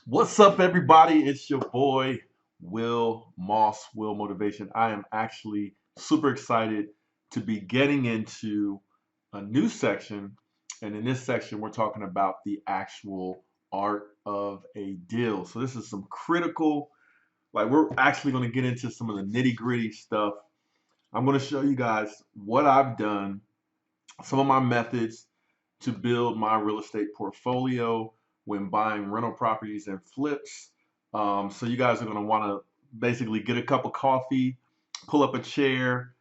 What's up, everybody? It's your boy, Will Moss, Will Motivation. I am actually super excited to be getting into a new section. And in this section, we're talking about the actual art of a deal. So, this is some critical, like, we're actually going to get into some of the nitty gritty stuff. I'm going to show you guys what I've done, some of my methods to build my real estate portfolio when buying rental properties and flips. So you guys are going to want to basically get a cup of coffee, pull up a chair,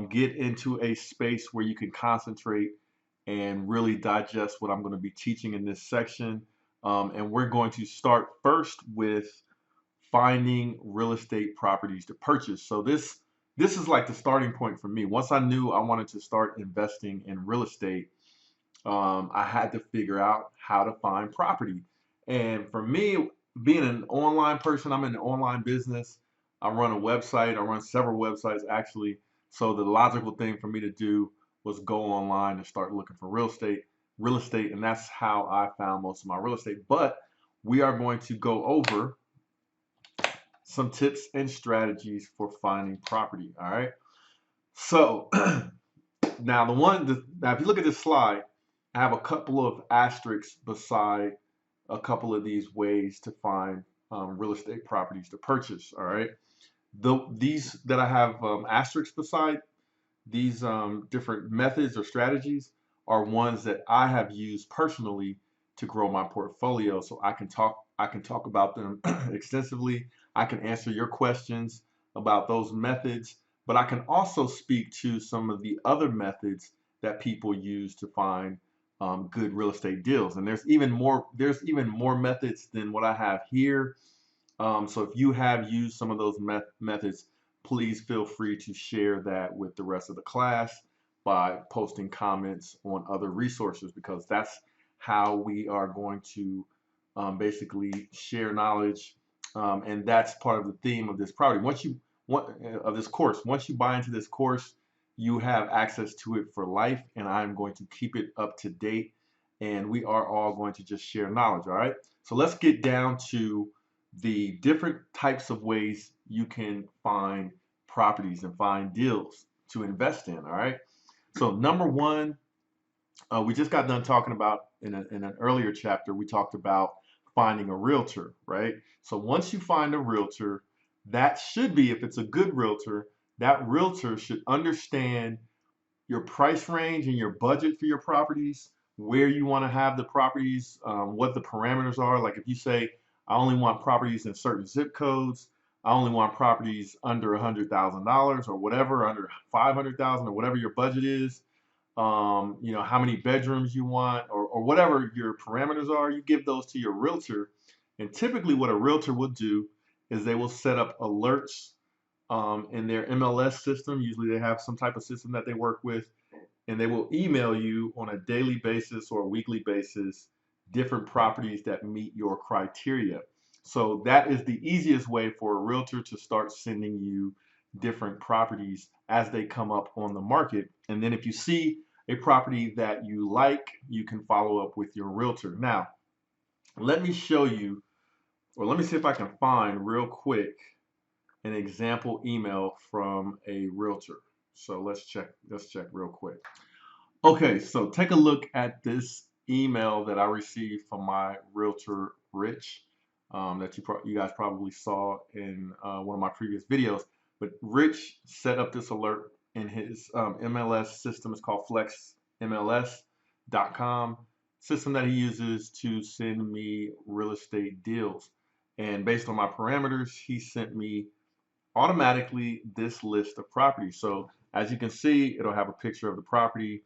get into a space where you can concentrate and really digest what I'm going to be teaching in this section. And we're going to start first with finding real estate properties to purchase. So this is like the starting point for me. Once I knew I wanted to start investing in real estate, I had to figure out how to find property. And for me, being an online person, I'm in the online business. I run a website. I run several websites actually. So the logical thing for me to do was go online and start looking for real estate, and that's how I found most of my real estate. But we are going to go over some tips and strategies for finding property. All right. So now if you look at this slide, I have a couple of asterisks beside a couple of these ways to find real estate properties to purchase. All right. These that I have asterisks beside, these different methods or strategies are ones that I have used personally to grow my portfolio. So I can talk about them extensively. I can answer your questions about those methods, but I can also speak to some of the other methods that people use to find good real estate deals. And there's even more methods than what I have here. So if you have used some of those methods, please feel free to share that with the rest of the class by posting comments on other resources, because that's how we are going to basically share knowledge. And that's part of the theme of this property. Of this course, once you buy into this course, you have access to it for life, and I'm going to keep it up to date. And we are all going to just share knowledge. All right. So let's get down to the different types of ways you can find properties and find deals to invest in. All right. So number one, we just got done talking about in an earlier chapter, we talked about finding a realtor, right? So once you find a realtor, that should be, if it's a good realtor, that realtor should understand your price range and your budget for your properties, where you want to have the properties, what the parameters are. Like if you say, I only want properties in certain zip codes, I only want properties under $100,000 or whatever, under 500,000 or whatever your budget is, how many bedrooms you want, or whatever your parameters are, you give those to your realtor. And typically what a realtor will do is they will set up alerts in their MLS system. Usually they have some type of system that they work with, and they will email you on a daily basis or a weekly basis different properties that meet your criteria. So that is the easiest way for a realtor to start sending you different properties as they come up on the market. And then if you see a property that you like, you can follow up with your realtor. Now, let me show you, or let me see if I can find real quick an example email from a realtor. So let's check real quick. Okay, so take a look at this email that I received from my realtor, Rich, that you guys probably saw in one of my previous videos. But Rich set up this alert in his MLS system. It's called FlexMLS.com system that he uses to send me real estate deals. And based on my parameters, he sent me automatically this list of properties. So as you can see, it'll have a picture of the property,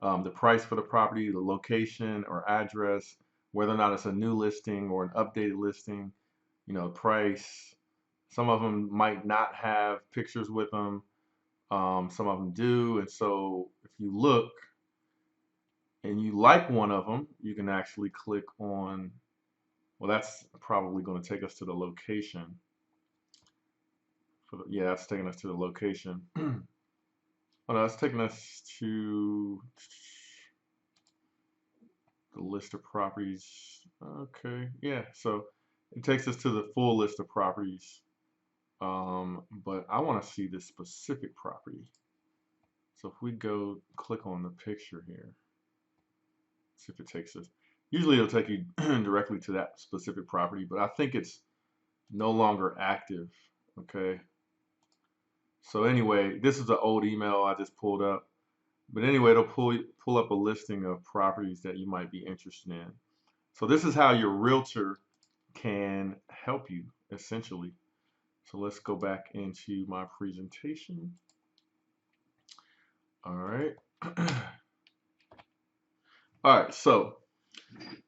the price for the property, the location or address, whether or not it's a new listing or an updated listing, price. Some of them might not have pictures with them. Some of them do. And so if you look and you like one of them, you can actually click on, well, that's probably going to take us to the location. Yeah, that's taking us to the location. Oh, no, that's taking us to the list of properties. Okay, yeah. So It takes us to the full list of properties. But I want to see this specific property. So if we go click on the picture here, see if it takes us. Usually it'll take you directly to that specific property, but I think it's no longer active. Okay. So anyway, this is an old email I just pulled up. But anyway, it'll pull up a listing of properties that you might be interested in. So this is how your realtor can help you essentially. So let's go back into my presentation. All right. All right, so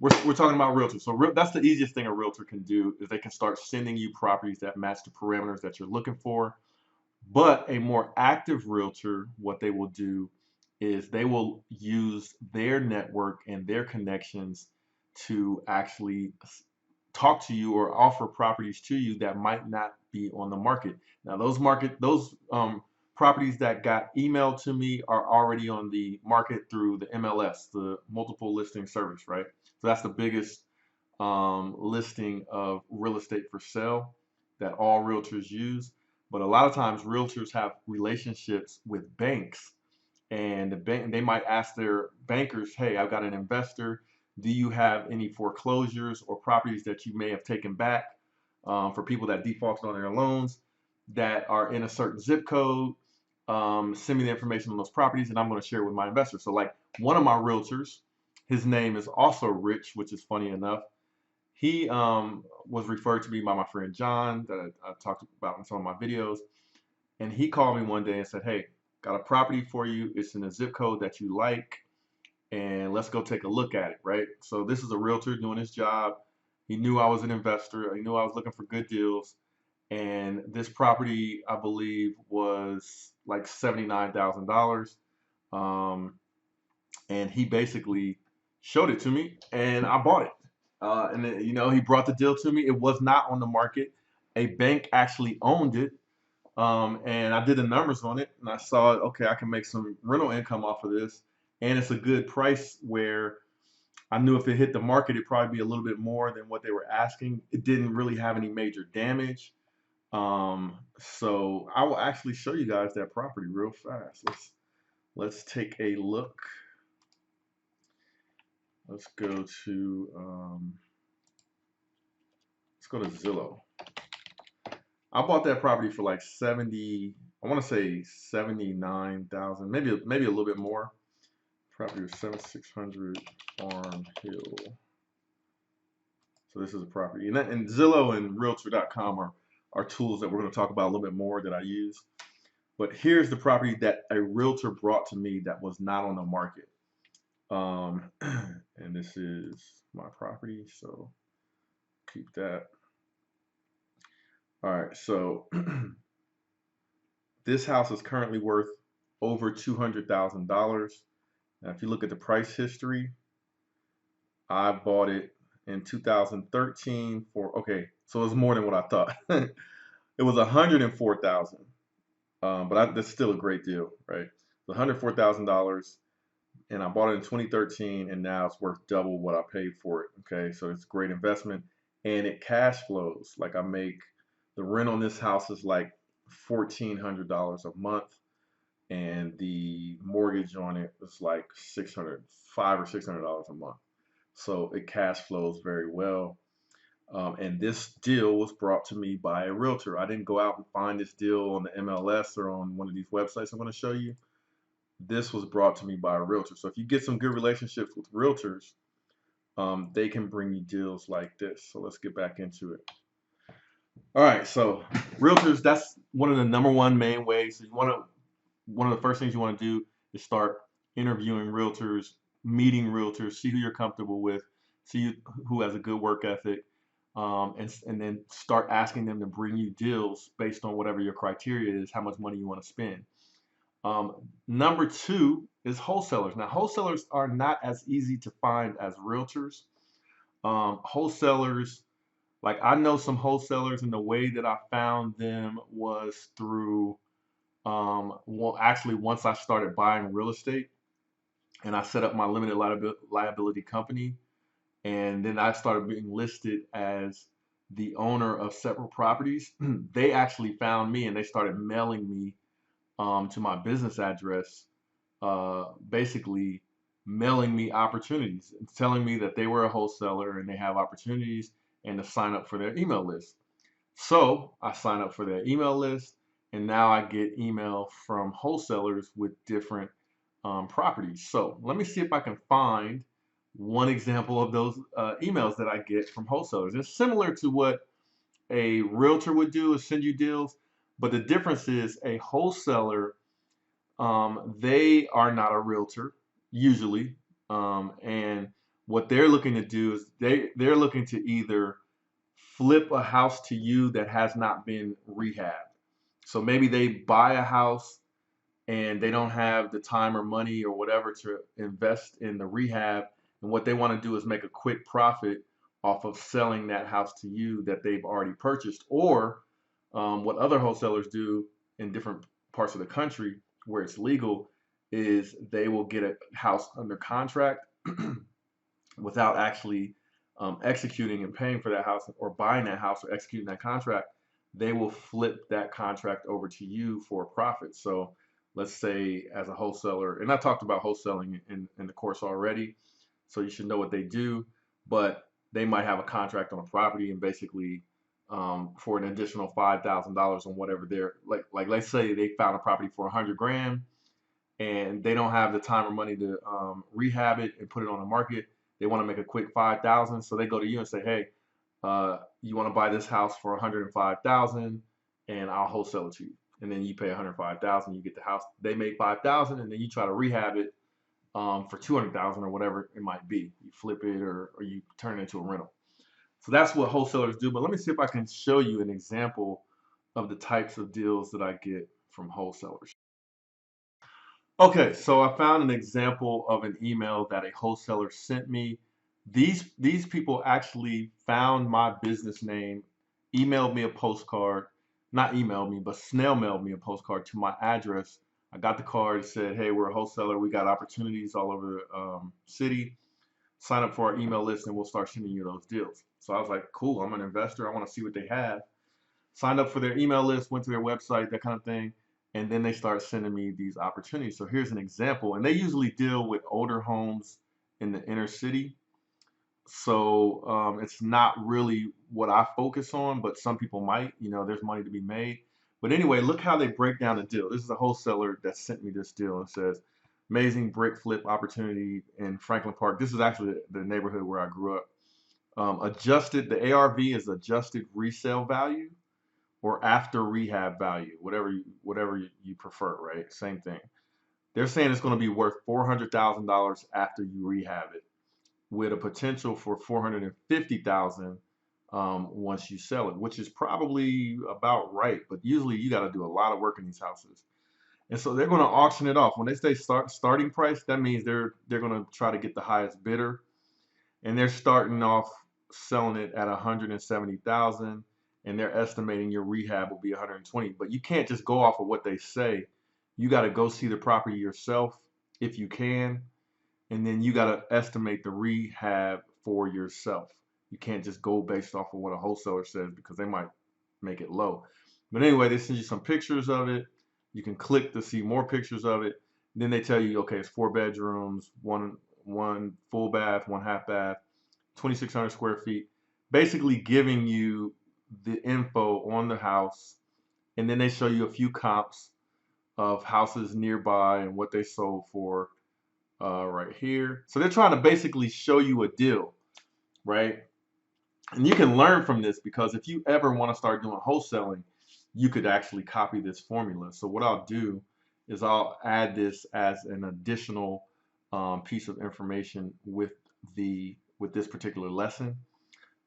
we're talking about realtors. So that's the easiest thing a realtor can do is they can start sending you properties that match the parameters that you're looking for. But a more active realtor, what they will do is they will use their network and their connections to actually talk to you or offer properties to you that might not be on the market. Now, those properties that got emailed to me are already on the market through the MLS, the multiple listing service, right? So that's the biggest listing of real estate for sale that all realtors use. But a lot of times realtors have relationships with banks, and they might ask their bankers, hey, I've got an investor. Do you have any foreclosures or properties that you may have taken back for people that defaulted on their loans that are in a certain zip code? Send me the information on those properties and I'm going to share it with my investors. So like one of my realtors, his name is also Rich, which is funny enough. He was referred to me by my friend John that I talked about in some of my videos. And he called me one day and said, hey, got a property for you. It's in a zip code that you like. And let's go take a look at it, right? So this is a realtor doing his job. He knew I was an investor. He knew I was looking for good deals. And this property, I believe, was like $79,000. And he basically showed it to me and I bought it. And then, he brought the deal to me. It was not on the market. A bank actually owned it. And I did the numbers on it and I saw, okay, I can make some rental income off of this. And it's a good price where I knew if it hit the market, it'd probably be a little bit more than what they were asking. It didn't really have any major damage. So I will actually show you guys that property real fast. Let's take a look. Let's go to Zillow. I bought that property for like 70, I want to say 79,000, maybe a little bit more. Property was 7600 Farm Hill. So this is a property, and Zillow and Realtor.com are tools that we're going to talk about a little bit more that I use. But here's the property that a realtor brought to me that was not on the market. And this is my property, so keep that. All right, so this house is currently worth over $200,000. Now, if you look at the price history, I bought it in 2013 for, okay, so it was more than what I thought. It was $104,000, but that's still a great deal, right? It's $104,000, and I bought it in 2013, and now it's worth double what I paid for it. Okay, so it's a great investment, and it cash flows. Like the rent on this house is like $1,400 a month, and the mortgage on it is like $500 or $600 a month. So it cash flows very well. And this deal was brought to me by a realtor. I didn't go out and find this deal on the MLS or on one of these websites I'm going to show you. This was brought to me by a realtor. So if you get some good relationships with realtors, they can bring you deals like this. So let's get back into it. All right, so realtors, that's one of the number one main ways. So one of the first things you want to do is start interviewing realtors, meeting realtors, see who you're comfortable with, see who has a good work ethic, and then start asking them to bring you deals based on whatever your criteria is, how much money you want to spend. Number two is wholesalers. Now, wholesalers are not as easy to find as realtors. Wholesalers, like I know some wholesalers, and the way that I found them was through, well, actually, once I started buying real estate and I set up my limited liability company, and then I started being listed as the owner of several properties, they actually found me and they started mailing me to my business address, basically mailing me opportunities, telling me that they were a wholesaler and they have opportunities and to sign up for their email list. So I sign up for their email list, and now I get email from wholesalers with different properties. So let me see if I can find one example of those emails that I get from wholesalers. It's similar to what a realtor would do, is send you deals, but the difference is a wholesaler, they are not a realtor usually, and what they're looking to do is they're looking to either flip a house to you that has not been rehabbed. So maybe they buy a house and they don't have the time or money or whatever to invest in the rehab. And what they want to do is make a quick profit off of selling that house to you that they've already purchased. Or what other wholesalers do in different parts of the country where it's legal is they will get a house under contract without actually executing and paying for that house or buying that house or executing that contract. They will flip that contract over to you for a profit. So let's say as a wholesaler, and I talked about wholesaling in the course already, so you should know what they do, but they might have a contract on a property and basically for an additional $5,000 on whatever they're like let's say they found a property for 100 grand and they don't have the time or money to rehab it and put it on the market. They want to make a quick 5,000, so they go to you and say, "Hey, you want to buy this house for 105,000, and I'll wholesale it to you." And then you pay 105,000, you get the house. They make 5,000, and then you try to rehab it for 200,000 or whatever it might be. You flip it or you turn it into a rental. So that's what wholesalers do. But let me see if I can show you an example of the types of deals that I get from wholesalers. Okay, so I found an example of an email that a wholesaler sent me. These people actually found my business name, emailed me a postcard, not emailed me, but snail mailed me a postcard to my address. I got the card, it said, "Hey, we're a wholesaler. We got opportunities all over the city. Sign up for our email list and we'll start sending you those deals." So I was like, cool, I'm an investor. I want to see what they have. Signed up for their email list, went to their website, that kind of thing. And then they start sending me these opportunities. So here's an example. And they usually deal with older homes in the inner city. So it's not really what I focus on, but some people might. There's money to be made. But anyway, look how they break down the deal. This is a wholesaler that sent me this deal and says, amazing brick flip opportunity in Franklin Park. This is actually the neighborhood where I grew up. The ARV is adjusted resale value or after rehab value, whatever you prefer, right? Same thing. They're saying it's going to be worth $400,000 after you rehab it, with a potential for $450,000 once you sell it, which is probably about right. But usually you got to do a lot of work in these houses, and so they're going to auction it off. When they say starting price, that means they're going to try to get the highest bidder, and they're starting off selling it at 170,000, and they're estimating your rehab will be 120. But you can't just go off of what they say. You got to go see the property yourself if you can, and then you got to estimate the rehab for yourself. You can't just go based off of what a wholesaler says because they might make it low. But anyway, they send you some pictures of it. You can click to see more pictures of it. Then they tell you, okay, it's 4 bedrooms, one full bath, one half bath, 2,600 square feet, basically giving you the info on the house. And then they show you a few comps of houses nearby and what they sold for right here. So they're trying to basically show you a deal, right? And you can learn from this, because if you ever want to start doing wholesaling, you could actually copy this formula. So what I'll do is I'll add this as an additional piece of information with this particular lesson.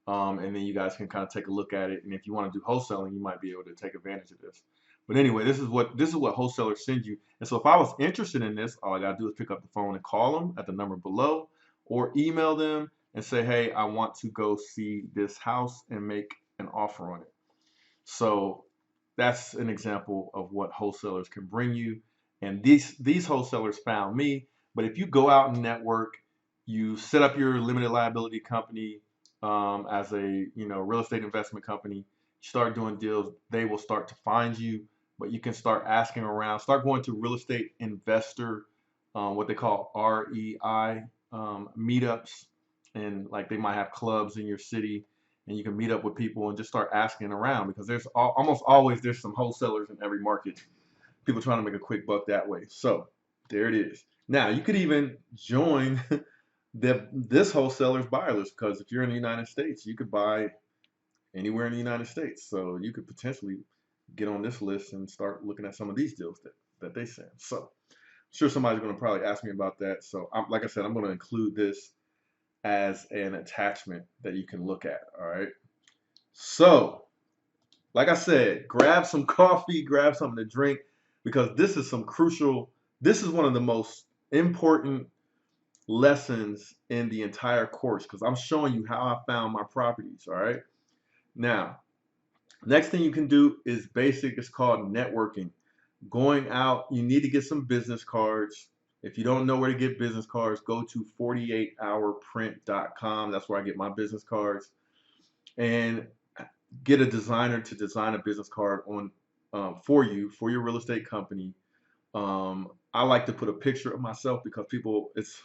And then you guys can kind of take a look at it. And if you want to do wholesaling, you might be able to take advantage of this. But anyway, this is what wholesalers send you. And so if I was interested in this, all I got to do is pick up the phone and call them at the number below, or email them and say, "Hey, I want to go see this house," and make an offer on it. So that's an example of what wholesalers can bring you. And these wholesalers found me. But if you go out and network, you set up your limited liability company, as a real estate investment company. You start doing deals, they will start to find you, but you can start asking around, start going to real estate investor, what they call REI meetups, and like they might have clubs in your city, and you can meet up with people and just start asking around because there's almost always there's some wholesalers in every market. People trying to make a quick buck that way. So there it is. Now you could even join this wholesaler's buyer list because if you're in the United States, you could buy anywhere in the United States. So you could potentially get on this list and start looking at some of these deals that they send. So I'm sure somebody's going to probably ask me about that. So like I said, I'm going to include this as an attachment that you can look at. All right. So like I said, grab some coffee, grab something to drink because this is some crucial, this is one of the most important lessons in the entire course because I'm showing you how I found my properties. All right. Now, next thing you can do is basic. It's called networking. Going out, you need to get some business cards. If you don't know where to get business cards, go to 48hourprint.com. That's where I get my business cards. And get a designer to design a business card on for you for your real estate company. I like to put a picture of myself because it's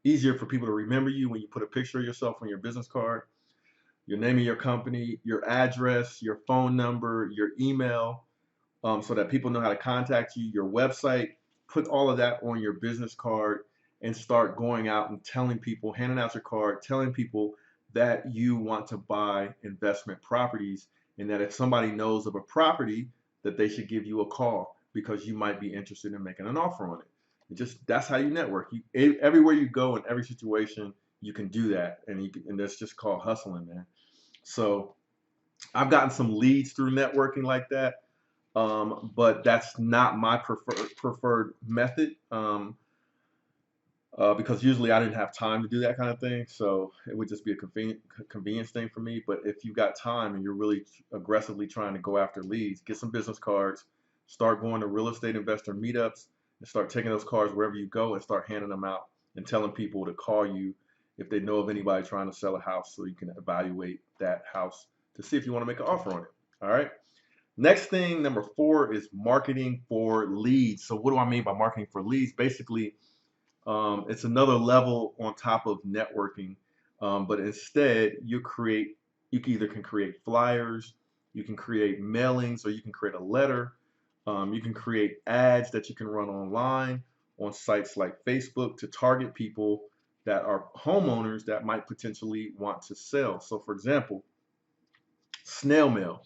easier for people to remember you when you put a picture of yourself on your business card, your name of your company, your address, your phone number, your email, so that people know how to contact you, your website. Put all of that on your business card and start going out and telling people, handing out your card, telling people that you want to buy investment properties and that if somebody knows of a property that they should give you a call because you might be interested in making an offer on it. That's how you network. Everywhere you go in every situation, you can do that, and that's just called hustling, man. So I've gotten some leads through networking like that, but that's not my preferred method because usually I didn't have time to do that kind of thing. So it would just be a convenience thing for me. But if you've got time and you're really aggressively trying to go after leads, get some business cards, start going to real estate investor meetups, and start taking those cards wherever you go and start handing them out and telling people to call you if they know of anybody trying to sell a house so you can evaluate that house to see if you want to make an offer on it. All right. Next thing, number 4 is marketing for leads. So what do I mean by marketing for leads? Basically, it's another level on top of networking, but instead you either can create flyers, you can create mailings, or you can create a letter. You can create ads that you can run online on sites like Facebook to target people that are homeowners that might potentially want to sell. So for example, snail mail.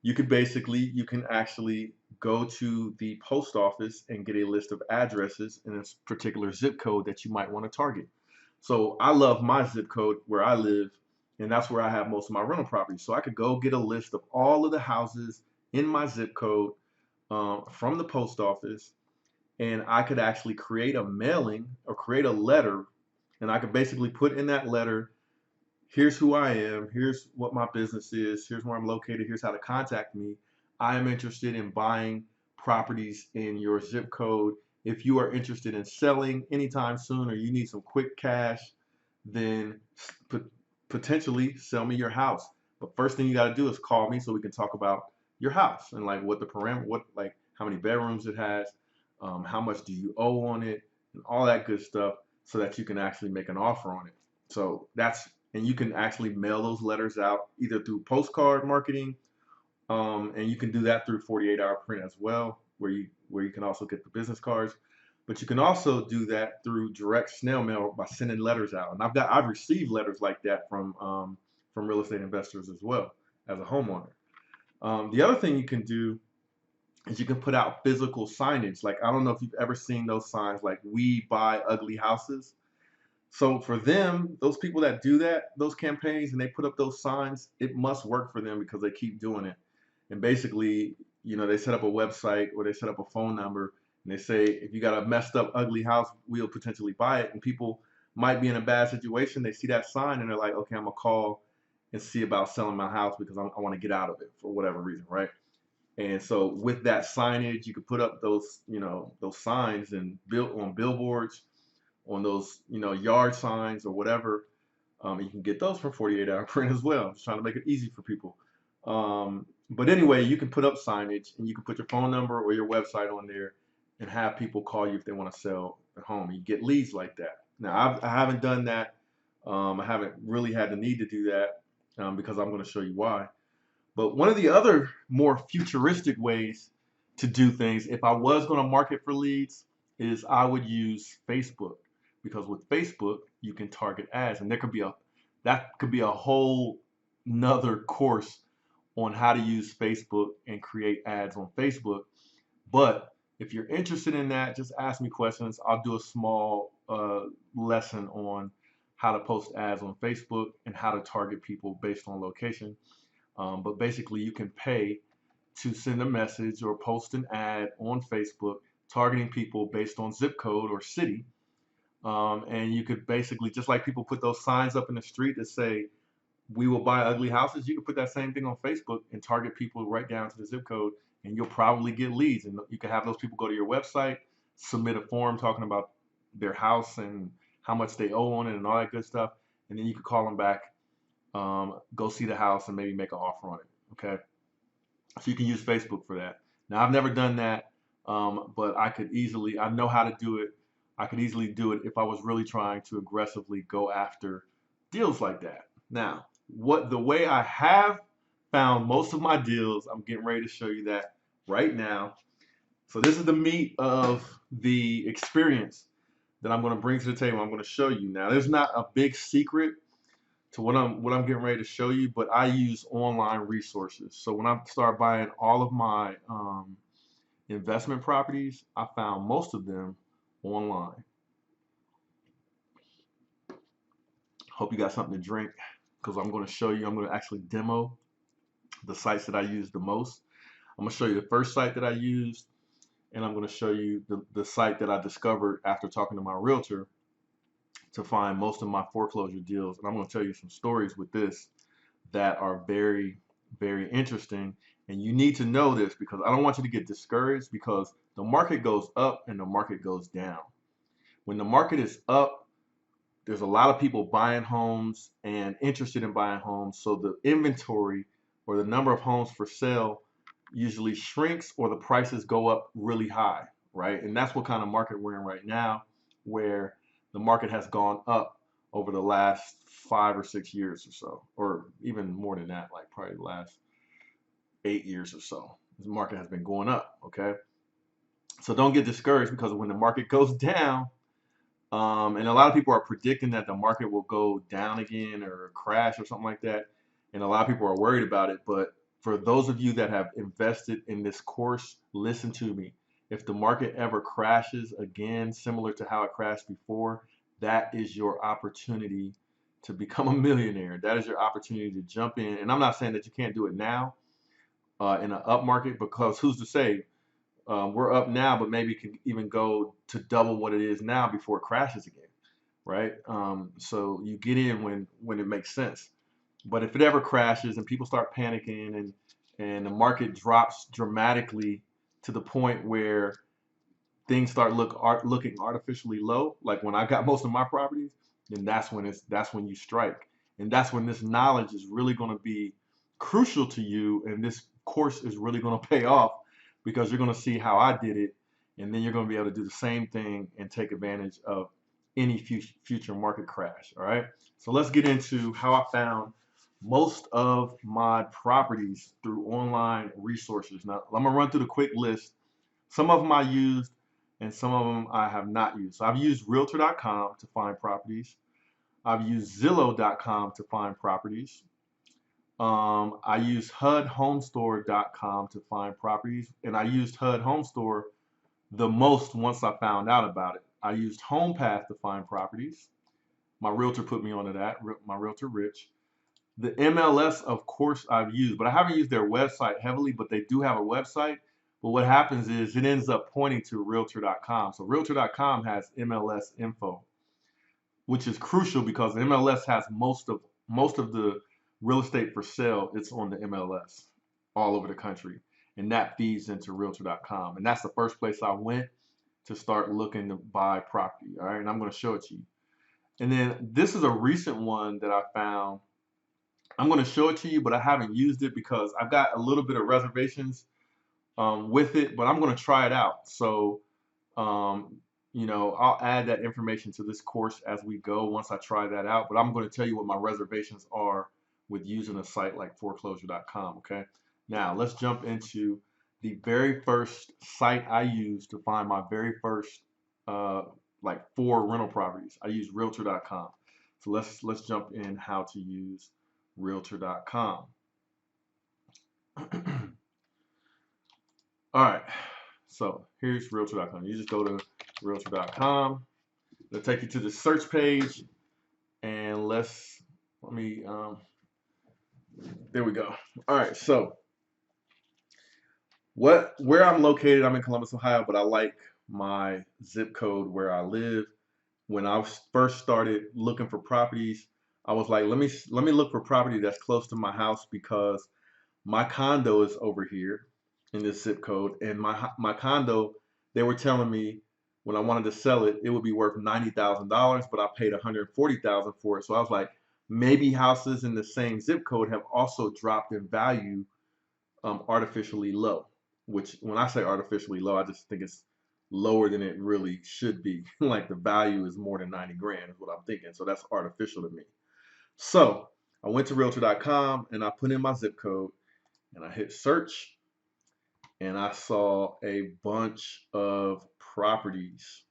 You can actually go to the post office and get a list of addresses in a particular zip code that you might want to target. So I love my zip code where I live, and that's where I have most of my rental properties. So I could go get a list of all of the houses in my zip code from the post office, and I could actually create a mailing or create a letter, and I could basically put in that letter, here's who I am, here's what my business is, here's where I'm located, here's how to contact me. I am interested in buying properties in your zip code. If you are interested in selling anytime soon or you need some quick cash, then potentially sell me your house. But first thing you got to do is call me so we can talk about your house and like what the parameter, what like how many bedrooms it has, how much do you owe on it, and all that good stuff, so that you can actually make an offer on it. So and you can actually mail those letters out either through postcard marketing, and you can do that through 48 hour print as well, where you can also get the business cards. But you can also do that through direct snail mail by sending letters out. And I've received letters like that from real estate investors as well as a homeowner. The other thing you can do is you can put out physical signage. Like I don't know if you've ever seen those signs like "We buy ugly houses." So for them, those people that do that, those campaigns, and they put up those signs, it must work for them because they keep doing it. And basically, they set up a website or they set up a phone number and they say, if you got a messed up, ugly house, we'll potentially buy it. And people might be in a bad situation. They see that sign and they're like, okay, I'm gonna call and see about selling my house because I want to get out of it for whatever reason, right? And so with that signage, you could put up those signs and build on billboards, on those yard signs or whatever, You can get those for 48-hour print as well. I'm just trying to make it easy for people. But anyway, you can put up signage and you can put your phone number or your website on there and have people call you if they want to sell a home. You get leads like that. Now, I haven't done that. I haven't really had the need to do that because I'm going to show you why. But one of the other more futuristic ways to do things, if I was going to market for leads, is I would use Facebook, because with Facebook you can target ads, and that could be a whole nother course on how to use Facebook and create ads on Facebook. But if you're interested in that, just ask me questions. I'll do a small lesson on how to post ads on Facebook and how to target people based on location. But basically, you can pay to send a message or post an ad on Facebook targeting people based on zip code or city. And you could basically, just like people put those signs up in the street that say, "We will buy ugly houses," you can put that same thing on Facebook and target people right down to the zip code, and you'll probably get leads. And you can have those people go to your website, submit a form talking about their house and how much they owe on it and all that good stuff. And then you could call them back, go see the house, and maybe make an offer on it. Okay, so you can use Facebook for that. Now, I've never done that, but I know how to do it. I could easily do it if I was really trying to aggressively go after deals like that. Now, the way I have found most of my deals, I'm getting ready to show you that right now. So this is the meat of the experience that I'm going to bring to the table. I'm going to show you. Now, there's not a big secret to what I'm getting ready to show you, but I use online resources. So when I start buying all of my investment properties, I found most of them online. Hope you got something to drink, because I'm going to show you. I'm going to actually demo the sites that I use the most. I'm going to show you the first site that I used, and I'm going to show you the site that I discovered after talking to my realtor to find most of my foreclosure deals. And I'm going to tell you some stories with this that are very, very interesting. And you need to know this, because I don't want you to get discouraged, because the market goes up and the market goes down. When the market is up, there's a lot of people buying homes and interested in buying homes. So the inventory or the number of homes for sale usually shrinks, or the prices go up really high, right? And that's what kind of market we're in right now, where the market has gone up over the last 5 or 6 years or so, or even more than that, like probably the last 8 years or so. The market has been going up, okay? So don't get discouraged, because when the market goes down, and a lot of people are predicting that the market will go down again or crash or something like that. And a lot of people are worried about it. But for those of you that have invested in this course, listen to me. If the market ever crashes again, similar to how it crashed before, that is your opportunity to become a millionaire. That is your opportunity to jump in. And I'm not saying that you can't do it now in an up market, because who's to say? We're up now, but maybe it can even go to double what it is now before it crashes again, right? So you get in when it makes sense. But if it ever crashes and people start panicking, and the market drops dramatically to the point where things start looking artificially low, like when I got most of my properties, then that's when you strike, and that's when this knowledge is really going to be crucial to you, and this course is really going to pay off, because you're going to see how I did it, and then you're going to be able to do the same thing and take advantage of any future market crash. All right, so let's get into how I found most of my properties through online resources. Now I'm gonna run through the quick list. Some of them I used, and some of them I have not used. So I've used Realtor.com to find properties. I've used Zillow.com to find properties. I used HUDHomestore.com to find properties, and I used HUD Home Store the most once I found out about it. I used HomePath to find properties. My realtor put me onto that, my realtor Rich. The MLS, of course, I've used, but I haven't used their website heavily, but they do have a website. But what happens is it ends up pointing to Realtor.com. So Realtor.com has MLS info, which is crucial, because the MLS has most of the real estate for sale. It's on the MLS all over the country, and that feeds into Realtor.com. And that's the first place I went to start looking to buy property. All right, and I'm going to show it to you. And then this is a recent one that I found. I'm going to show it to you, but I haven't used it because I've got a little bit of reservations with it, but I'm going to try it out. So, um, I'll add that information to this course as we go once I try that out. But I'm going to tell you what my reservations are with using a site like foreclosure.com. Okay. Now let's jump into the very first site I used to find my very first uh, like 4 rental properties. I use Realtor.com. So let's jump in how to use Realtor.com. All right, so here's Realtor.com. You just go to Realtor.com. It'll take you to the search page, and let me, there we go. All right, so where I'm located, I'm in Columbus, Ohio, but I like my zip code where I live. When I first started looking for properties, I was like, let me look for property that's close to my house because my condo is over here in this zip code, and my condo, they were telling me when I wanted to sell it, it would be worth $90,000, but I paid $140,000 for it. So I was like, maybe houses in the same zip code have also dropped in value artificially low. Which when I say artificially low, I just think it's lower than it really should be. Like the value is more than 90 grand is what I'm thinking. So that's artificial to me. So I went to realtor.com and I put in my zip code and I hit search and I saw a bunch of properties.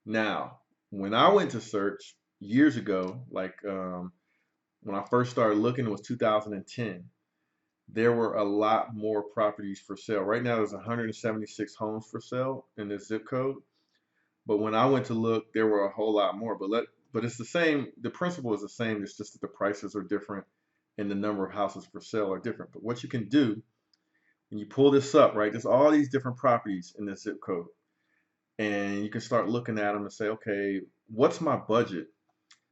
Now, when I went to search years ago, like when I first started looking, it was 2010. There were a lot more properties for sale. Right now, there's 176 homes for sale in this zip code. But when I went to look, there were a whole lot more. But it's the same. The principle is the same. It's just that the prices are different and the number of houses for sale are different. But what you can do when you pull this up, right? There's all these different properties in this zip code, and you can start looking at them and say, okay, what's my budget?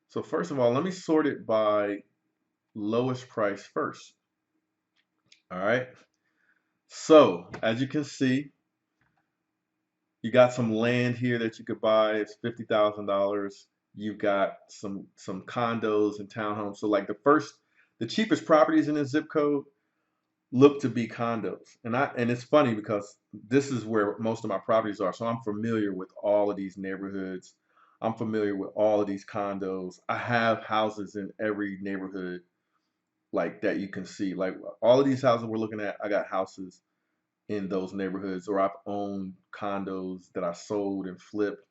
So first of all, let me sort it by lowest price first. All right. So as you can see, you got some land here that you could buy. It's $50,000. You've got some condos and townhomes. So like the cheapest properties in this zip code look to be condos. And it's funny because this is where most of my properties are. So I'm familiar with all of these neighborhoods. I'm familiar with all of these condos. I have houses in every neighborhood like that you can see. Like all of these houses we're looking at, I got houses in those neighborhoods, or I've owned condos that I sold and flipped,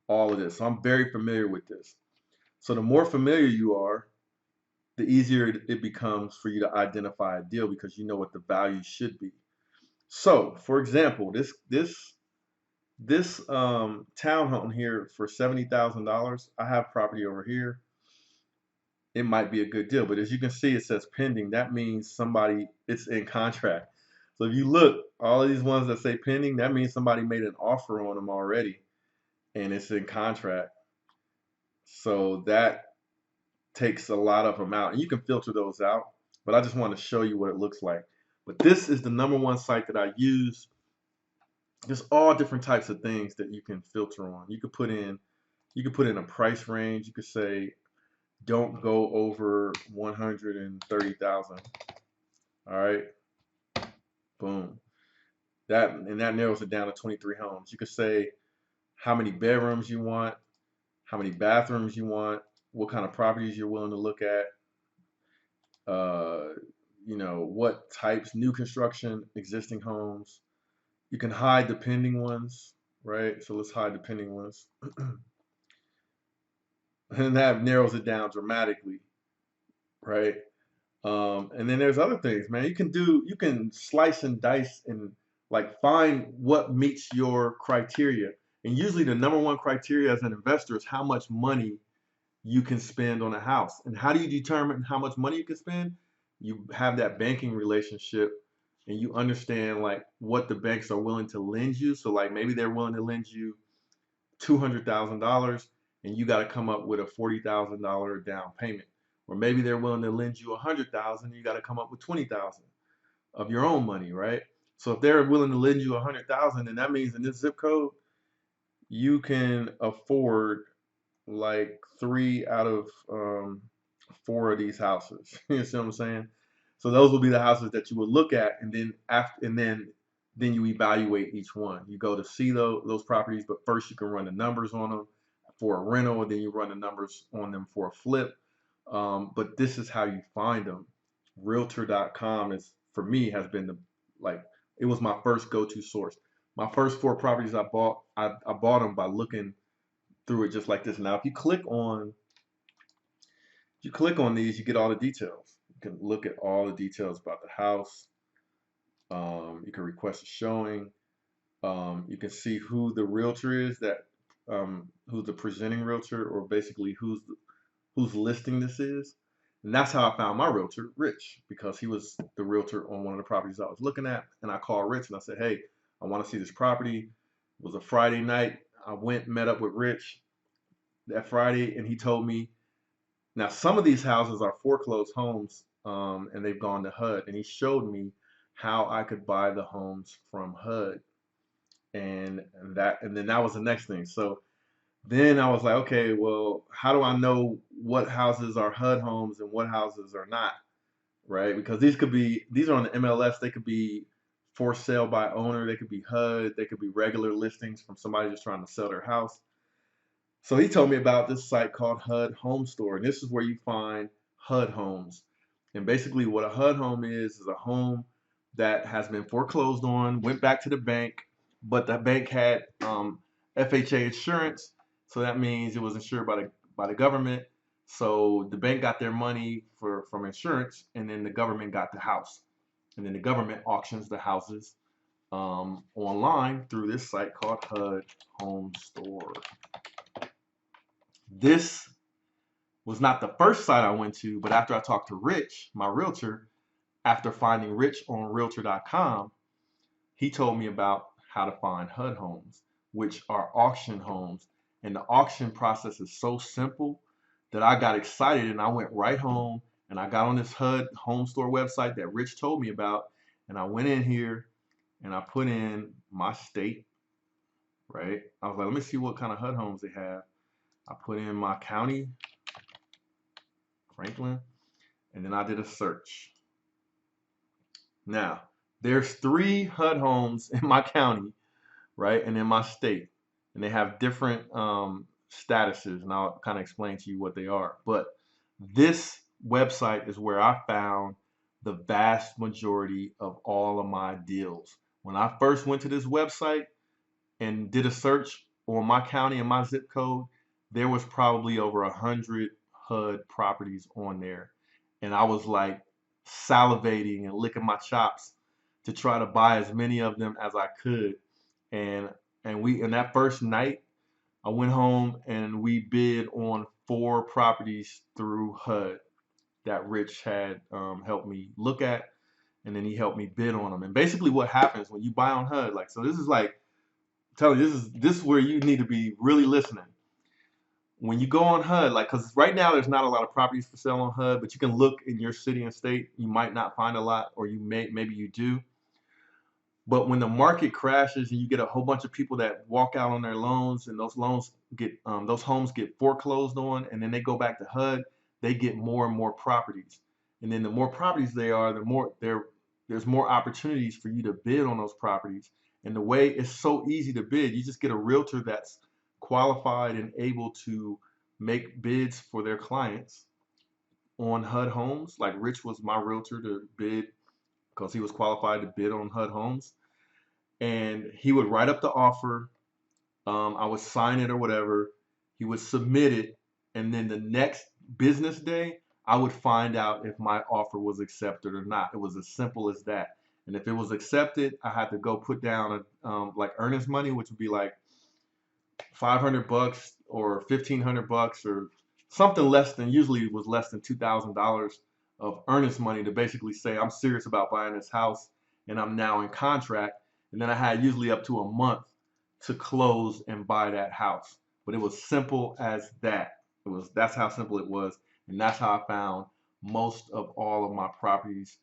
all of this. So I'm very familiar with this. So the more familiar you are, the easier it becomes for you to identify a deal because you know what the value should be. So, for example, this townhome here for $70,000. I have property over here. It might be a good deal, but as you can see, it says pending. That means somebody it's in contract. So if you look, all of these ones that say pending, that means somebody made an offer on them already, and it's in contract. So that takes a lot of them out, and you can filter those out. But I just want to show you what it looks like. But this is the #1 site that I use. There's all different types of things that you can filter on. You could put in a price range. You could say don't go over 130,000. All right, boom. That narrows it down to 23 homes. You could say how many bedrooms you want, how many bathrooms you want, what kind of properties you're willing to look at, uh, what types, new construction, existing homes. You can hide the pending ones, right? So let's hide the pending ones. And that narrows it down dramatically, right? And then there's other things, man. You can slice and dice and like find what meets your criteria. And usually the #1 criteria as an investor is how much money you can spend on a house. And how do you determine how much money you can spend? You have that banking relationship and you understand like what the banks are willing to lend you. So like maybe they're willing to lend you $200,000 and you got to come up with a $40,000 down payment. Or maybe they're willing to lend you 100,000, you got to come up with 20,000 of your own money, right? So if they're willing to lend you 100,000, then that means in this zip code, you can afford like 3 out of 4 of these houses. You see what I'm saying? So those will be the houses that you would look at, and then after, and then you evaluate each one. You go to see those properties, but first you can run the numbers on them for a rental, and then you run the numbers on them for a flip. But this is how you find them. Realtor.com is, for me, has been the, like, it was my first go-to source. My first 4 properties I bought them by looking through it just like this. Now, if you click on these, you get all the details. You can look at all the details about the house. You can request a showing. You can see who the realtor is who's the presenting realtor, or basically whose listing this is. And that's how I found my realtor, Rich, because he was the realtor on one of the properties I was looking at. And I called Rich and I said, hey, I want to see this property. It was a Friday night. I went, met up with Rich that Friday, and he told me, now some of these houses are foreclosed homes, and they've gone to HUD, and he showed me how I could buy the homes from HUD, and then that was the next thing. So then I was like, okay, well, how do I know what houses are HUD homes and what houses are not, right? Because these are on the MLS. They could be for sale by owner. They could be HUD. They could be regular listings from somebody just trying to sell their house. So he told me about this site called HUD Home Store, and this is where you find HUD homes. And basically, what a HUD home is a home that has been foreclosed on, went back to the bank, but the bank had FHA insurance, so that means it was insured by the government. So the bank got their money from insurance, and then the government got the house, and then the government auctions the houses online through this site called HUD Home Store. This was not the first site I went to, but after I talked to Rich, my realtor, after finding Rich on Realtor.com, he told me about how to find HUD homes, which are auction homes. And the auction process is so simple that I got excited and I went right home and I got on this HUD Home Store website that Rich told me about. And I went in here and I put in my state, right? I was like, let me see what kind of HUD homes they have. I put in my county, Franklin, and then I did a search. Now, there's 3 HUD homes in my county, right, and in my state, and they have different statuses, and I'll kind of explain to you what they are. But this website is where I found the vast majority of all of my deals. When I first went to this website and did a search on my county and my zip code, there was probably over 100 HUD properties on there. And I was like salivating and licking my chops to try to buy as many of them as I could. And and that first night, I went home and we bid on 4 properties through HUD that Rich had helped me look at, and then he helped me bid on them. And basically, what happens when you buy on HUD, like, so this is like, tell you, this is where you need to be really listening. When you go on HUD, like, because right now there's not a lot of properties for sale on HUD, but you can look in your city and state. You might not find a lot, or maybe you do. But when the market crashes and you get a whole bunch of people that walk out on their loans, and those homes get foreclosed on, and then they go back to HUD, they get more and more properties. And then the more properties they are, there's more opportunities for you to bid on those properties. And the way it's so easy to bid, you just get a realtor that's qualified and able to make bids for their clients on HUD homes. Like Rich was my realtor to bid because he was qualified to bid on HUD homes. And he would write up the offer. I would sign it or whatever. He would submit it. And then the next business day, I would find out if my offer was accepted or not. It was as simple as that. And if it was accepted, I had to go put down like earnest money, which would be like $500 or $1,500 or something less than, usually it was less than $2,000 of earnest money to basically say I'm serious about buying this house and I'm now in contract. And then I had usually up to a month to close and buy that house. But it was simple as that. That's how simple it was, and that's how I found most of all of my properties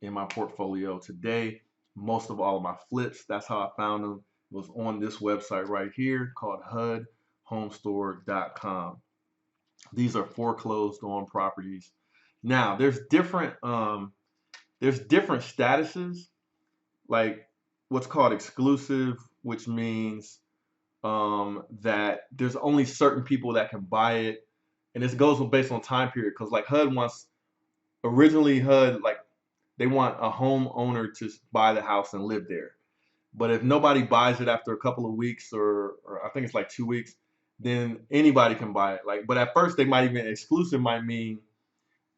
in my portfolio today. Most of all of my flips, that's how I found them. It was on this website right here called HUDHomestore.com. These are foreclosed on properties. Now, there's different statuses, like what's called exclusive, which means that there's only certain people that can buy it, and this goes based on time period. Because like HUD wants originally HUD like they want a homeowner to buy the house and live there. But if nobody buys it after a couple of weeks, or I think it's like 2 weeks, then anybody can buy it. Like, but at first they might even exclusive might mean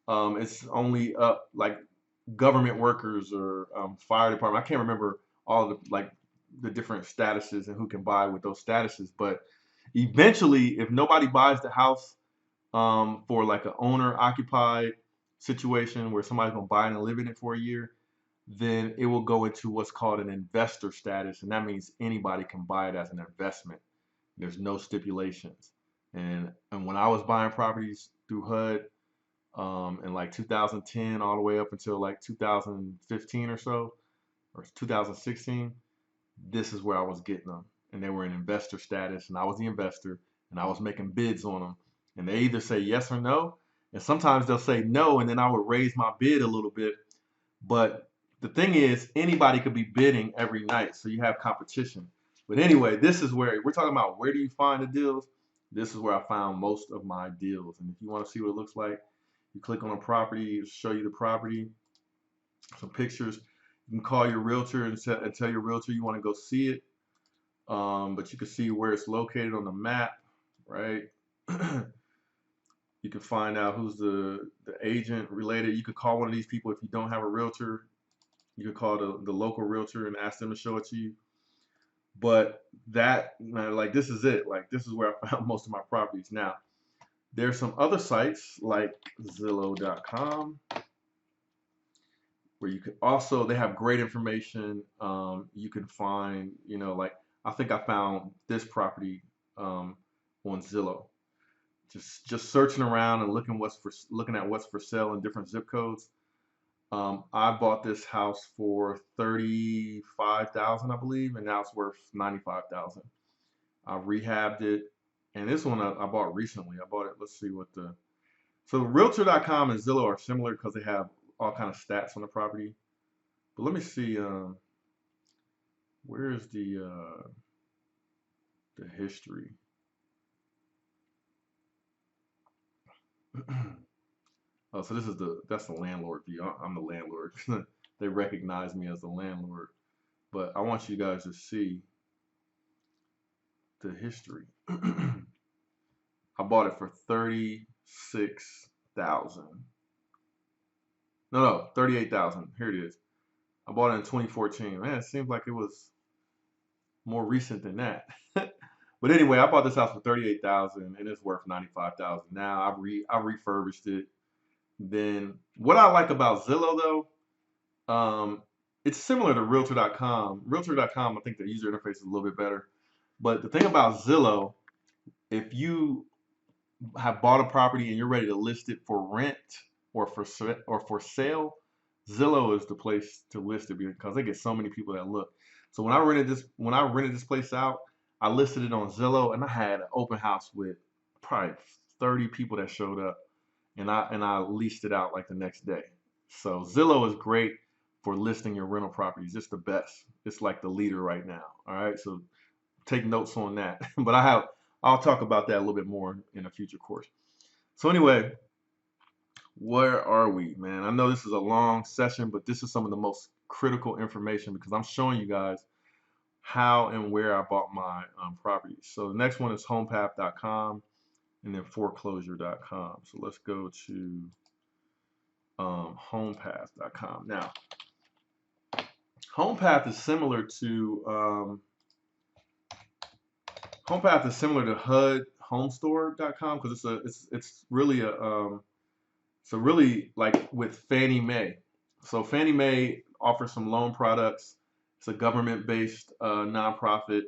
it's only up like government workers or fire department. I can't remember all the like the different statuses and who can buy with those statuses. But eventually, if nobody buys the house for like an owner occupied situation where somebody's gonna buy it and live in it for a year, then it will go into what's called an investor status, and that means anybody can buy it as an investment. There's no stipulations. And when I was buying properties through HUD in like 2010 all the way up until like 2015 or so, or 2016, this is where I was getting them. And they were in investor status, and I was the investor, and I was making bids on them. And they either say yes or no, and sometimes they'll say no, and then I would raise my bid a little bit. But the thing is, anybody could be bidding every night, so you have competition. But anyway, this is where we're talking about where do you find the deals? This is where I found most of my deals. And if you want to see what it looks like, you click on a property, it'll show you the property, some pictures. You can call your realtor and tell your realtor you want to go see it. But you can see where it's located on the map, right? You can find out who's the agent related. You could call one of these people if you don't have a realtor. You could call the local realtor and ask them to show it to you. But that, like, this is it. Like, this is where I found most of my properties. Now, there's some other sites like Zillow.com where you could also, they have great information. You can find, like, I think I found this property on Zillow. Just searching around and looking at what's for sale in different zip codes. I bought this house for $35,000, I believe, and now it's worth $95,000. I rehabbed it, and this one I bought recently. I bought it. Let's see what the so Realtor.com and Zillow are similar because they have all kind of stats on the property. But let me see. Where is the history? Oh, so that's the landlord view. I'm the landlord. They recognize me as the landlord. But I want you guys to see the history. I bought it for 36,000. No, 38,000. Here it is. I bought it in 2014. Man, it seems like it was more recent than that. But anyway, I bought this house for 38,000 and it's worth 95,000 now. I refurbished it. Then what I like about Zillow though, it's similar to Realtor.com. Realtor.com, I think the user interface is a little bit better. But the thing about Zillow, if you have bought a property and you're ready to list it for rent or for sale, Zillow is the place to list it because they get so many people that look. So when I rented this place out, I listed it on Zillow and I had an open house with probably 30 people that showed up, and I leased it out like the next day. So Zillow is great for listing your rental properties. It's the best. It's like the leader right now. All right, so take notes on that. But I'll talk about that a little bit more in a future course. So anyway, where are we, man? I know this is a long session, but this is some of the most critical information because I'm showing you guys how and where I bought my properties. So the next one is HomePath.com and then Foreclosure.com. So let's go to HomePath.com. Now, HomePath is similar to HUD Home Store.com because it's really like with Fannie Mae. So Fannie Mae offers some loan products. It's a government-based nonprofit,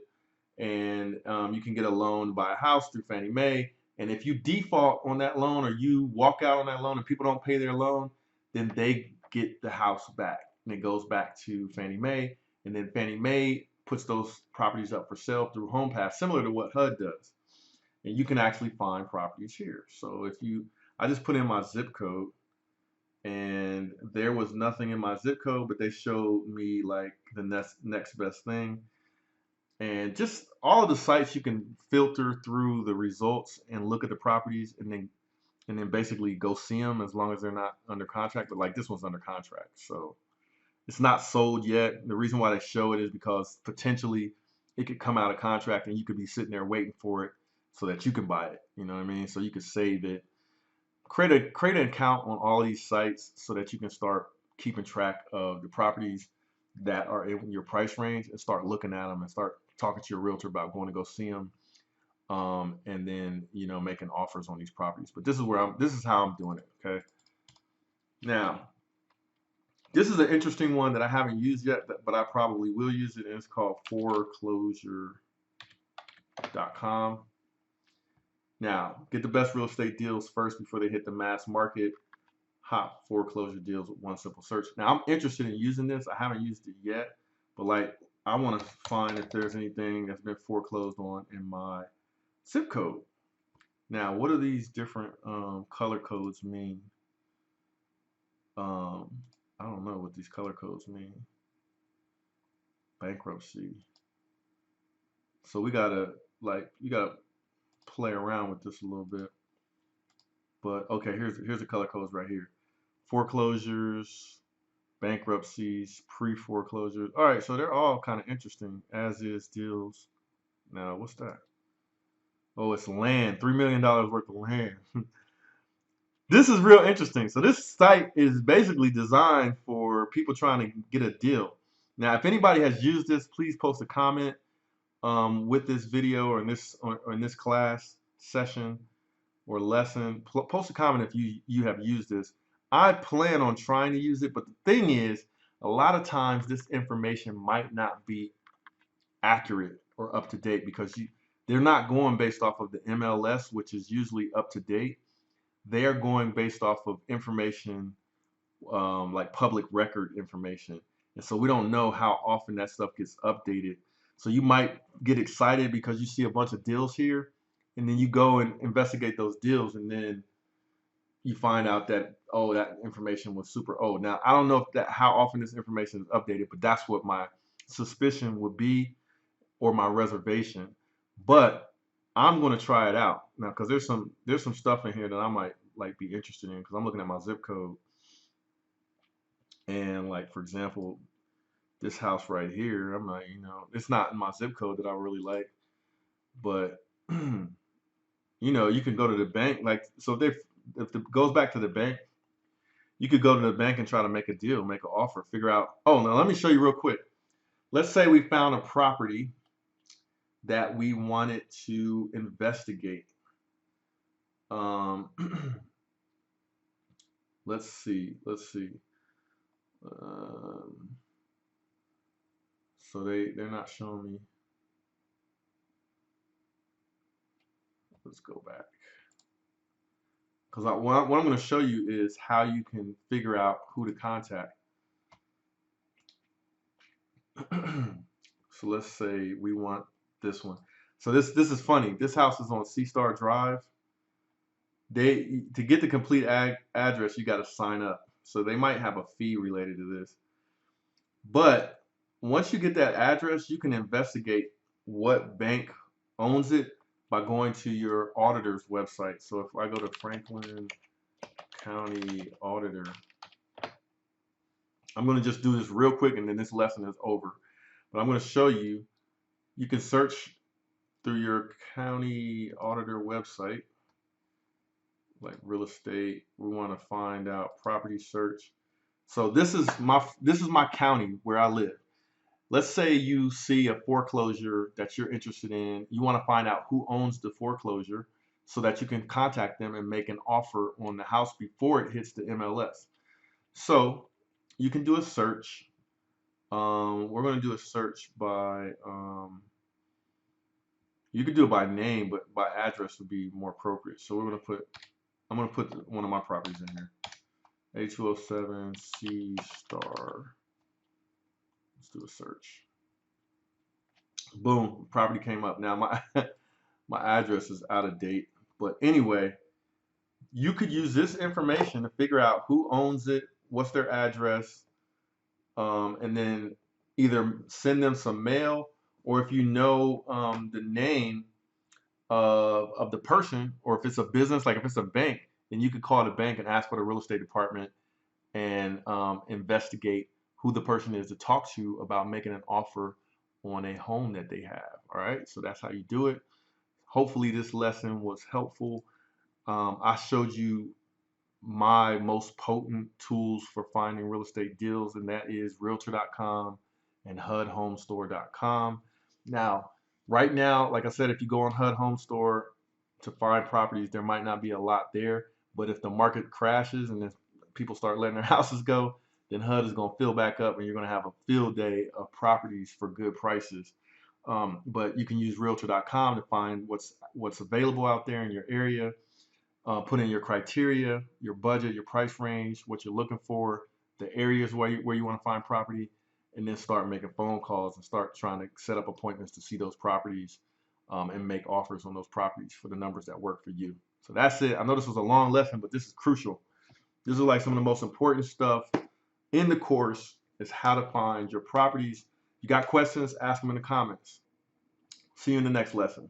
and you can get a loan to buy a house through Fannie Mae. And if you default on that loan or you walk out on that loan and people don't pay their loan, then they get the house back, and it goes back to Fannie Mae, and then Fannie Mae puts those properties up for sale through HomePath, similar to what HUD does. and you can actually find properties here. So if you, I just put in my zip code, and there was nothing in my zip code, but they showed me like the next best thing. And just all of the sites, you can filter through the results and look at the properties, and then basically go see them as long as they're not under contract. But like this one's under contract, so it's not sold yet. The reason why they show it is because potentially it could come out of contract and you could be sitting there waiting for it so that you can buy it. You know what I mean? So you could save it. Create an account on all these sites so that you can start keeping track of the properties that are in your price range, and start looking at them and start talking to your realtor about going to go see them, and then making offers on these properties. But this is how I'm doing it. Okay. Now, this is an interesting one that I haven't used yet, but I probably will use it, and it's called Foreclosurecom. Now, get the best real estate deals first before they hit the mass market. Hot foreclosure deals with one simple search. Now, I'm interested in using this. I haven't used it yet, but like I want to find if there's anything that's been foreclosed on in my zip code. Now, what do these different color codes mean? I don't know what these color codes mean. Bankruptcy. So you gotta play around with this a little bit. But okay, here's the color codes right here. Foreclosures, bankruptcies, pre-foreclosures. All right, so they're all kind of interesting. As is deals. Now, what's that? Oh, it's land. $3 million worth of land. This is real interesting. So this site is basically designed for people trying to get a deal. Now, if anybody has used this, please post a comment with this video or in this class session or lesson. Post a comment if you have used this. I plan on trying to use it, but the thing is, a lot of times this information might not be accurate or up to date because they're not going based off of the MLS, which is usually up to date. They are going based off of information, like public record information. And so we don't know how often that stuff gets updated. So you might get excited because you see a bunch of deals here, and then you go and investigate those deals, and then you find out that, oh, that information was super old. Now, I don't know how often this information is updated, but that's what my suspicion would be, or my reservation. But I'm going to try it out now because there's some stuff in here that I might like be interested in because I'm looking at my zip code, and like for example, this house right here, I'm like, it's not in my zip code that I really like, but you can go to the bank, like, so if it goes back to the bank, you could go to the bank and try to make a deal, make an offer, figure out. Oh, now let me show you real quick. Let's say we found a property that we wanted to investigate. Um, let's see. So they're not showing me. Let's go back. Because what I'm going to show you is how you can figure out who to contact. So let's say we want this one. So this is funny. This house is on C Star Drive. To get the complete address, you got to sign up. So they might have a fee related to this. But once you get that address, you can investigate what bank owns it by going to your auditor's website. So if I go to Franklin County Auditor, I'm going to just do this real quick and then this lesson is over. But I'm going to show you, you can search through your county auditor website, like real estate. We want to find out property search. So this is my county where I live. Let's say you see a foreclosure that you're interested in. You want to find out who owns the foreclosure so that you can contact them and make an offer on the house before it hits the MLS. So you can do a search. We're going to do a search by, you could do it by name, but by address would be more appropriate. So I'm going to put one of my properties in here. A207 C Star. Let's do a search. Boom, property came up. Now My address is out of date. But anyway, you could use this information to figure out who owns it, what's their address, and then either send them some mail, or if you know the name of the person, or if it's a business, like if it's a bank, then you could call the bank and ask for the real estate department and investigate who the person is to talk to about making an offer on a home that they have. All right, so that's how you do it. Hopefully, this lesson was helpful. I showed you my most potent tools for finding real estate deals, and that is Realtor.com and HUDHomestore.com. Now, right now, like I said, if you go on HUD Home Store to find properties, there might not be a lot there, but if the market crashes and then people start letting their houses go, then HUD is going to fill back up and you're going to have a field day of properties for good prices. But you can use Realtor.com to find what's available out there in your area. Put in your criteria, your budget, your price range, what you're looking for, the areas where you want to find property, and then start making phone calls and start trying to set up appointments to see those properties and make offers on those properties for the numbers that work for you. So that's it. I know this was a long lesson, but this is crucial. This is like some of the most important stuff in the course is how to find your properties. You got questions, ask them in the comments. See you in the next lesson.